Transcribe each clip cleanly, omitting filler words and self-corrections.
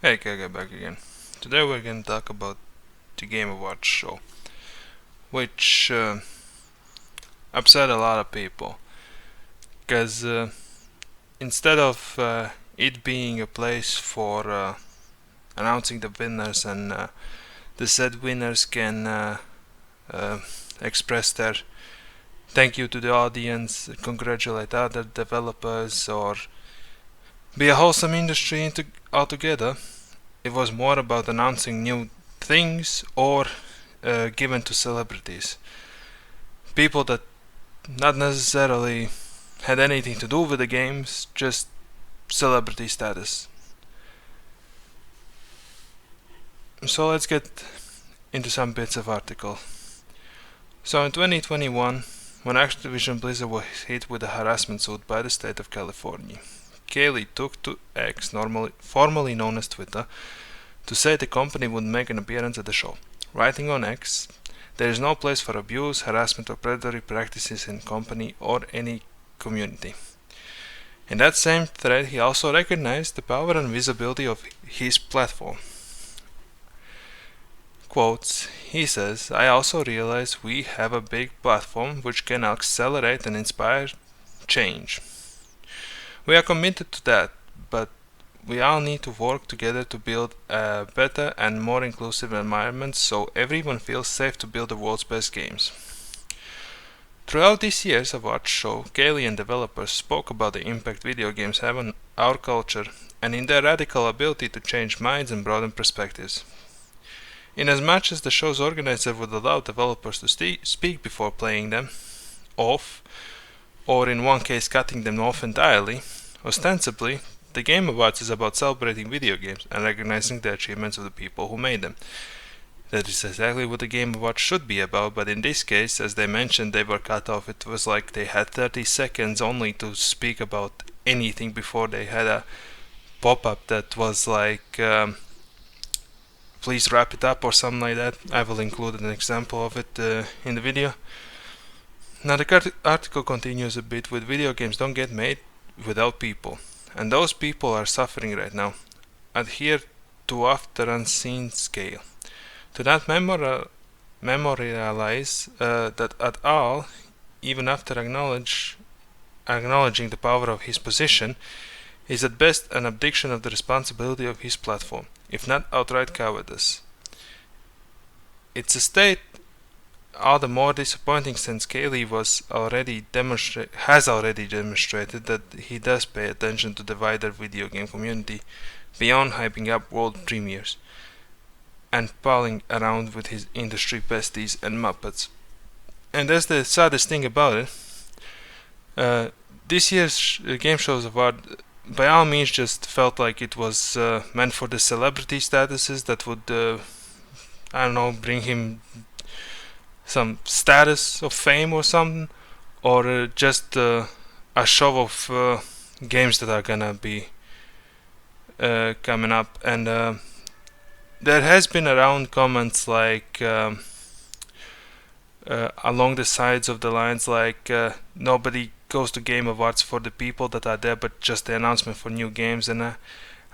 Hey, KK back again. Today we're going to talk about the Game Awards show, which upset a lot of people. Because instead of it being a place for announcing the winners and the said winners can uh, express their thank you to the audience, congratulate other developers, or be a wholesome industry altogether, it was more about announcing new things or given to celebrities. People that not necessarily had anything to do with the games, just celebrity status. So let's get into some bits of article. So in 2021, when Activision Blizzard was hit with a harassment suit by the state of California, Kaylee took to X, formerly known as Twitter, to say the company would make an appearance at the show. Writing on X, there is no place for abuse, harassment, or predatory practices in company or any community. In that same thread, he also recognized the power and visibility of his platform. Quotes, he says, I also realize we have a big platform which can accelerate and inspire change. We are committed to that, but we all need to work together to build a better and more inclusive environment so everyone feels safe to build the world's best games. Throughout this year's awards show, Kaylee and developers spoke about the impact video games have on our culture and in their radical ability to change minds and broaden perspectives. Inasmuch as the show's organizer would allow developers to speak before playing them off, or in one case cutting them off entirely, ostensibly, the Game Awards is about celebrating video games and recognizing the achievements of the people who made them. That is exactly what the Game Awards should be about, but in this case, as they mentioned, they were cut off. It was like they had 30 seconds only to speak about anything before they had a pop-up that was like, please wrap it up or something like that. I will include an example of it in the video. Now the article continues a bit with video games don't get made without people, and those people are suffering right now. Adhere to after unseen scale. To not memorialize that at all, even after acknowledging the power of his position, is at best an abdication of the responsibility of his platform, if not outright cowardice. It's a state all the more disappointing since Kaylee has already demonstrated that he does pay attention to the wider video game community beyond hyping up world premieres and palling around with his industry besties and muppets. And that's the saddest thing about it. This year's Game Shows Award by all means just felt like it was meant for the celebrity statuses that would, bring him some status of fame or something, or just a show of games that are gonna be coming up. And there has been around comments like along the sides of the lines like nobody goes to Game Awards for the people that are there, but just the announcement for new games. And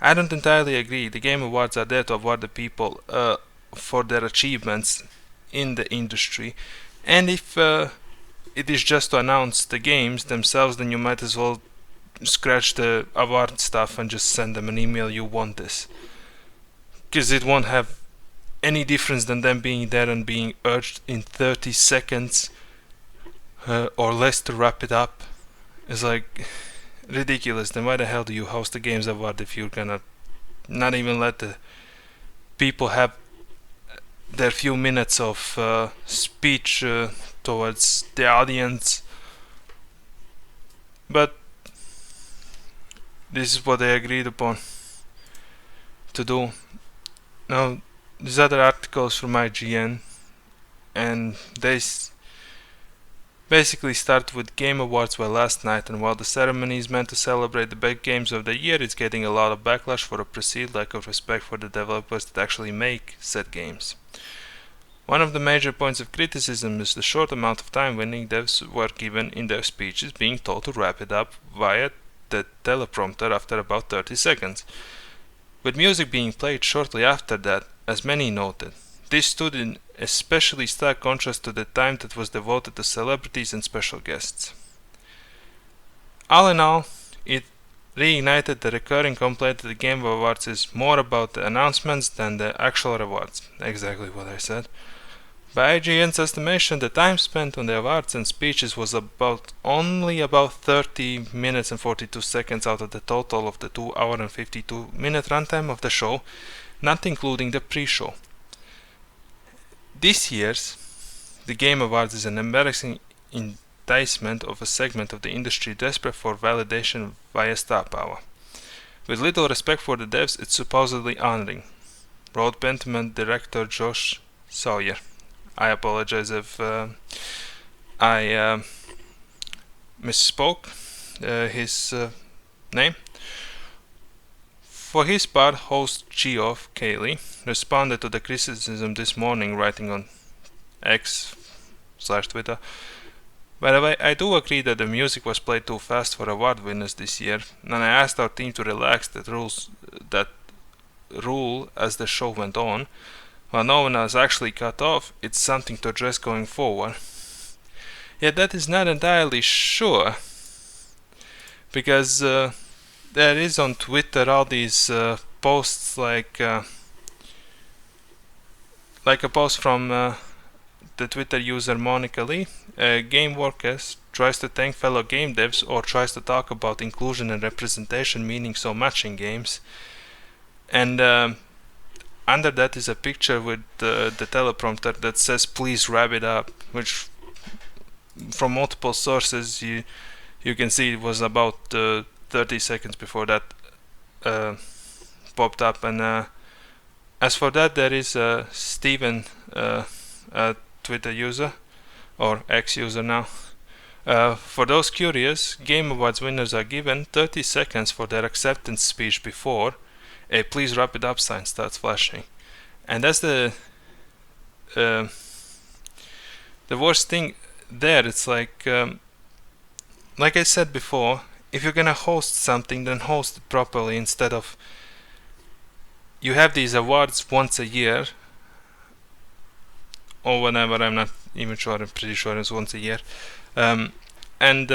I don't entirely agree. The Game Awards are there to award the people for their achievements in the industry, and if it is just to announce the games themselves, then you might as well scratch the award stuff and just send them an email, you want this, because it won't have any difference than them being there and being urged in 30 seconds or less to wrap it up. It's like ridiculous. Then why the hell do you host the Games Award if you're gonna not even let the people have their few minutes of speech towards the audience? But this is what they agreed upon to do. Now, these other articles from IGN, and they basically start with Game Awards were last night, and while the ceremony is meant to celebrate the big games of the year, it's getting a lot of backlash for a perceived lack of respect for the developers that actually make said games. One of the major points of criticism is the short amount of time winning devs were given in their speeches, being told to wrap it up via the teleprompter after about 30 seconds. with music being played shortly after that, as many noted. This stood in especially stark contrast to the time that was devoted to celebrities and special guests. All in all, it reignited the recurring complaint that the Game Awards is more about the announcements than the actual rewards. Exactly what I said. By IGN's estimation, the time spent on the awards and speeches was only about 30 minutes and 42 seconds out of the total of the 2 hour and 52-minute runtime of the show, not including the pre-show. This year's the Game Awards is an embarrassing indictment of a segment of the industry desperate for validation via star power. With little respect for the devs, it's supposedly honoring, wrote Pentiment director Josh Sawyer. I apologize if I misspoke his name. For his part, host Geoff Keighley responded to the criticism this morning, writing on X/Twitter. By the way, I do agree that the music was played too fast for award winners this year, and I asked our team to relax that rule as the show went on. While no one was actually cut off, it's something to address going forward. Yet that is not entirely sure, because there is on Twitter all these posts like a post from the Twitter user Monica Lee. Game Workers tries to thank fellow game devs or tries to talk about inclusion and representation, meaning so much in games. And under that is a picture with the teleprompter that says "Please wrap it up," which from multiple sources you can see it was about 30 seconds before that popped up. And as for that, there is Steven, a Twitter user or X user now. For those curious, Game Awards winners are given 30 seconds for their acceptance speech before a "Please wrap it up" sign starts flashing. And that's the worst thing there. It's like I said before, if you're gonna host something, then host it properly, instead of you have these awards once a year or whenever. I'm not even sure. I'm pretty sure it's once a year. And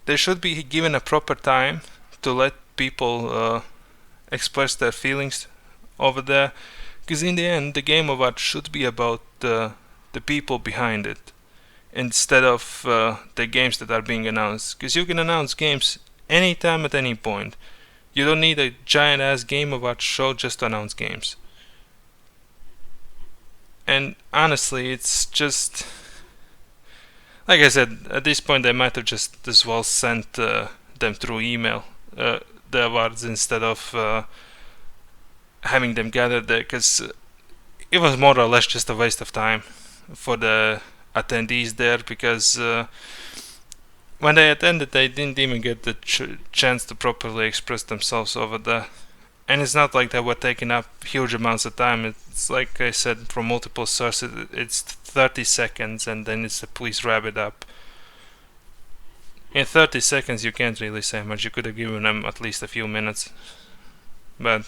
they should be given a proper time to let people express their feelings over there, because in the end the Game Award should be about the people behind it, instead of the games that are being announced, because you can announce games anytime at any point. You don't need a giant ass Game Award show just to announce games. And honestly, it's just, like I said, at this point they might have just as well sent them through email, the awards, instead of having them gathered there, because it was more or less just a waste of time for the attendees there, because when they attended they didn't even get the chance to properly express themselves over there. And it's not like they were taking up huge amounts of time. It's like I said, from multiple sources, it's 30 seconds and then it's a "Please wrap it up." In 30 seconds you can't really say much. You could have given them at least a few minutes. But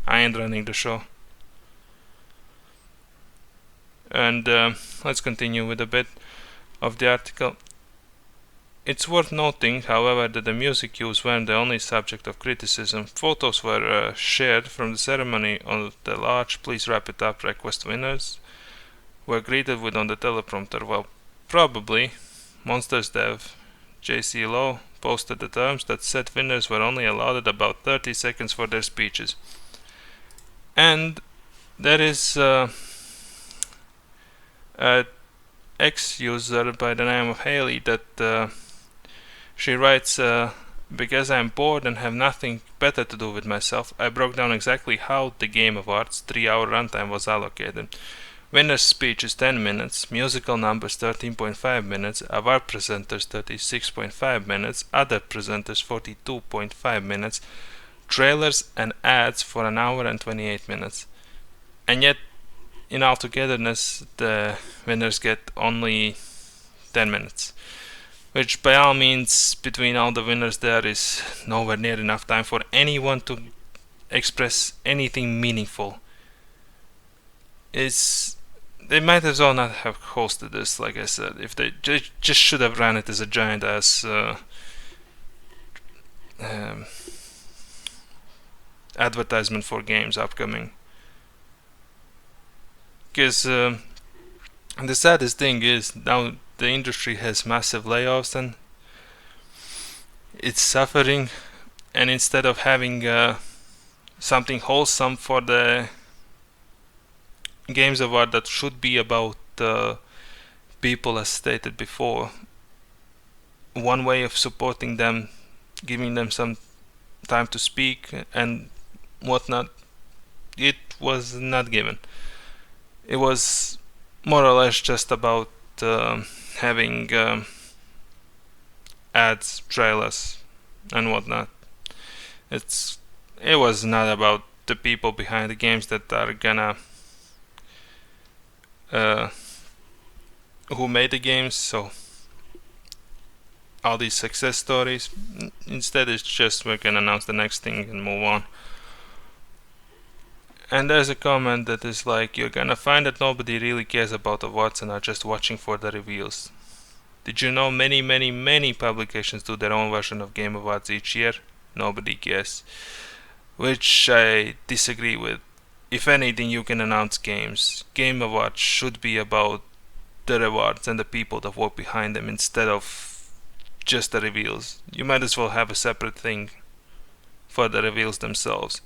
I ain't running the show. And let's continue with a bit of the article. It's worth noting, however, that the music used weren't the only subject of criticism. Photos were shared from the ceremony on the large "Please wrap it up" request. Winners were greeted with on the teleprompter. Well, probably Monsters dev JC Lowe posted the terms that said winners were only allotted about 30 seconds for their speeches. And there is a ex-user by the name of Haley that she writes, "Because I'm bored and have nothing better to do with myself, I broke down exactly how the Game Awards 3-hour runtime was allocated. Winner's speech is 10 minutes, musical numbers 13.5 minutes, award presenters 36.5 minutes, other presenters 42.5 minutes, trailers and ads for 1 hour and 28 minutes. And yet, in all togetherness, the winners get only 10 minutes. which by all means, between all the winners there is nowhere near enough time for anyone to express anything meaningful. They might as well not have hosted this, like I said. If they just should have ran it as a giant ass advertisement for games upcoming. Because the saddest thing is now the industry has massive layoffs and it's suffering, and instead of having something wholesome for the Games Award that should be about people, as stated before, one way of supporting them, giving them some time to speak and whatnot, it was not given. It was more or less just about having ads, trailers, and whatnot. It was not about the people behind the games that are gonna who made the games. So all these success stories, instead it's just we're gonna announce the next thing and move on. And there's a comment that is like, you're gonna find that nobody really cares about awards and are just watching for the reveals. Did you know many publications do their own version of Game Awards each year? Nobody cares. Which I disagree with. If anything, you can announce games. Game Awards should be about the rewards and the people that work behind them instead of just the reveals. You might as well have a separate thing for the reveals themselves.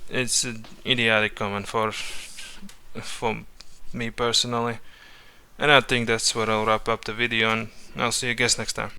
It's an idiotic comment for me personally. And I think that's where I'll wrap up the video, and I'll see you guys next time.